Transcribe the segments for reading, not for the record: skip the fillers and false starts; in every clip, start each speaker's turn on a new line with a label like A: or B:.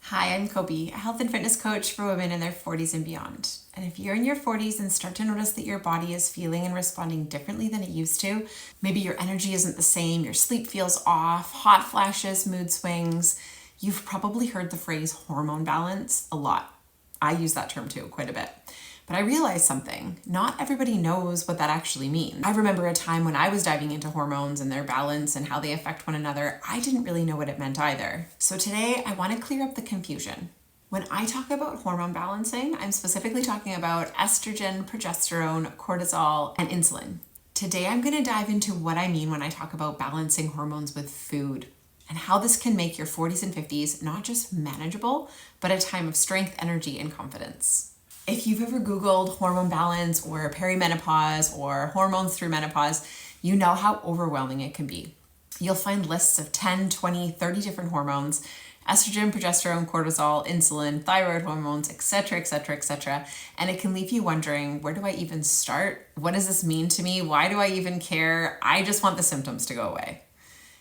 A: Hi, I'm Kobe, a health and fitness coach for women in their 40s and beyond. And if you're in your 40s and start to notice that your body is feeling and responding differently than it used to, maybe your energy isn't the same, your sleep feels off, hot flashes, mood swings, you've probably heard the phrase hormone balance a lot. I use that term too, quite a bit. But I realized something. Not everybody knows what that actually means. I remember a time when I was diving into hormones and their balance and how they affect one another. I didn't really know what it meant either. So today I want to clear up the confusion. When I talk about hormone balancing, I'm specifically talking about estrogen, progesterone, cortisol, and insulin. Today I'm going to dive into what I mean when I talk about balancing hormones with food and how this can make your 40s and 50s not just manageable, but a time of strength, energy, and confidence. If you've ever Googled hormone balance or perimenopause or hormones through menopause, you know how overwhelming it can be. You'll find lists of 10, 20, 30 different hormones, estrogen, progesterone, cortisol, insulin, thyroid hormones, etc., etc., etc. And it can leave you wondering, where do I even start? What does this mean to me? Why do I even care? I just want the symptoms to go away.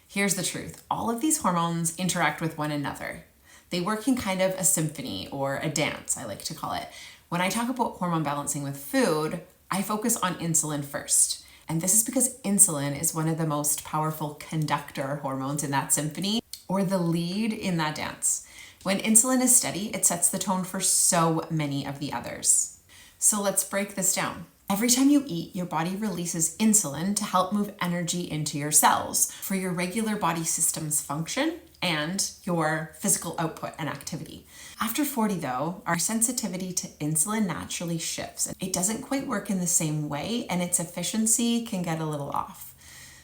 A: Here's the truth. All of these hormones interact with one another. They work in kind of a symphony or a dance, I like to call it. When I talk about hormone balancing with food, I focus on insulin first. And this is because insulin is one of the most powerful conductor hormones in that symphony, or the lead in that dance. When insulin is steady, it sets the tone for so many of the others. So let's break this down. Every time you eat, your body releases insulin to help move energy into your cells for your regular body system's function and your physical output and activity. After 40 though, our sensitivity to insulin naturally shifts. It doesn't quite work in the same way and its efficiency can get a little off.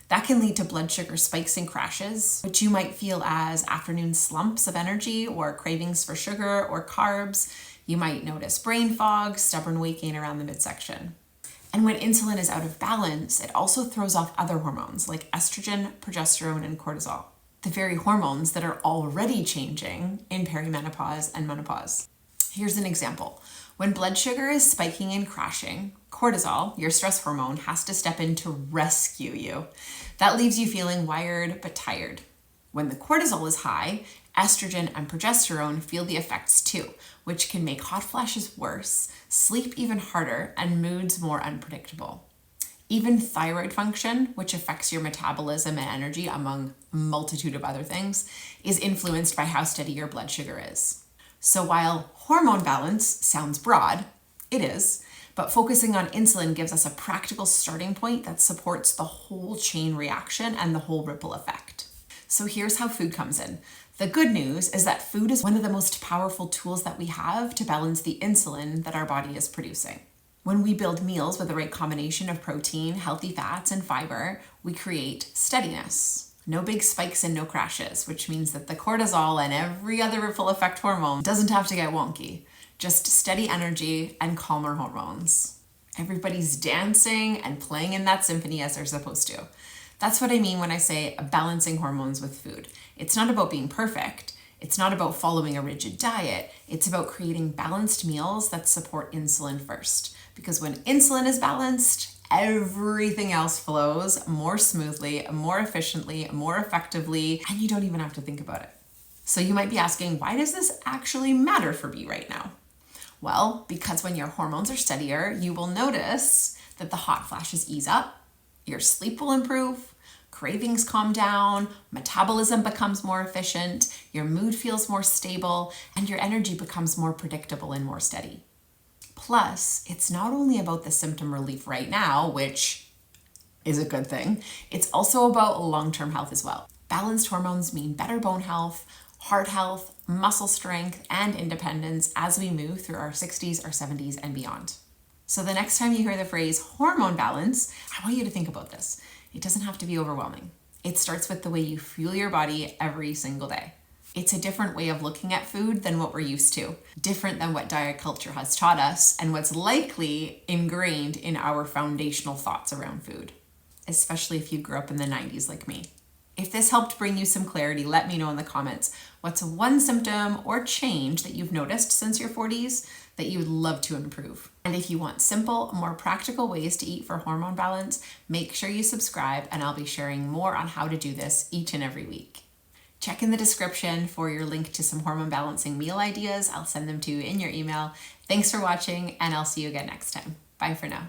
A: That can lead to blood sugar spikes and crashes, which you might feel as afternoon slumps of energy or cravings for sugar or carbs. You might notice brain fog, stubborn weight gain around the midsection. And when insulin is out of balance, it also throws off other hormones like estrogen, progesterone, and cortisol, the very hormones that are already changing in perimenopause and menopause. Here's an example. When blood sugar is spiking and crashing, cortisol, your stress hormone, has to step in to rescue you. That leaves you feeling wired but tired. When the cortisol is high, estrogen and progesterone feel the effects too, which can make hot flashes worse, sleep even harder, and moods more unpredictable. Even thyroid function, which affects your metabolism and energy among a multitude of other things, is influenced by how steady your blood sugar is. So while hormone balance sounds broad, it is, but focusing on insulin gives us a practical starting point that supports the whole chain reaction and the whole ripple effect. So here's how food comes in. The good news is that food is one of the most powerful tools that we have to balance the insulin that our body is producing. When we build meals with the right combination of protein, healthy fats, and fiber, we create steadiness. No big spikes and no crashes, which means that the cortisol and every other ripple effect hormone doesn't have to get wonky. Just steady energy and calmer hormones. Everybody's dancing and playing in that symphony as they're supposed to. That's what I mean when I say balancing hormones with food. It's not about being perfect. It's not about following a rigid diet. It's about creating balanced meals that support insulin first. Because when insulin is balanced, everything else flows more smoothly, more efficiently, more effectively, and you don't even have to think about it. So you might be asking, why does this actually matter for me right now? Well, because when your hormones are steadier, you will notice that the hot flashes ease up, your sleep will improve, cravings calm down, metabolism becomes more efficient, your mood feels more stable, and your energy becomes more predictable and more steady. Plus, it's not only about the symptom relief right now, which is a good thing, it's also about long-term health as well. Balanced hormones mean better bone health, heart health, muscle strength, and independence as we move through our 60s, our 70s, and beyond. So the next time you hear the phrase hormone balance, I want you to think about this. It doesn't have to be overwhelming. It starts with the way you fuel your body every single day. It's a different way of looking at food than what we're used to, different than what diet culture has taught us, and what's likely ingrained in our foundational thoughts around food, especially if you grew up in the 90s like me. If this helped bring you some clarity, let me know in the comments. What's one symptom or change that you've noticed since your 40s that you would love to improve? And if you want simple, more practical ways to eat for hormone balance, make sure you subscribe and I'll be sharing more on how to do this each and every week. Check in the description for your link to some hormone balancing meal ideas. I'll send them to you in your email. Thanks for watching, and I'll see you again next time. Bye for now.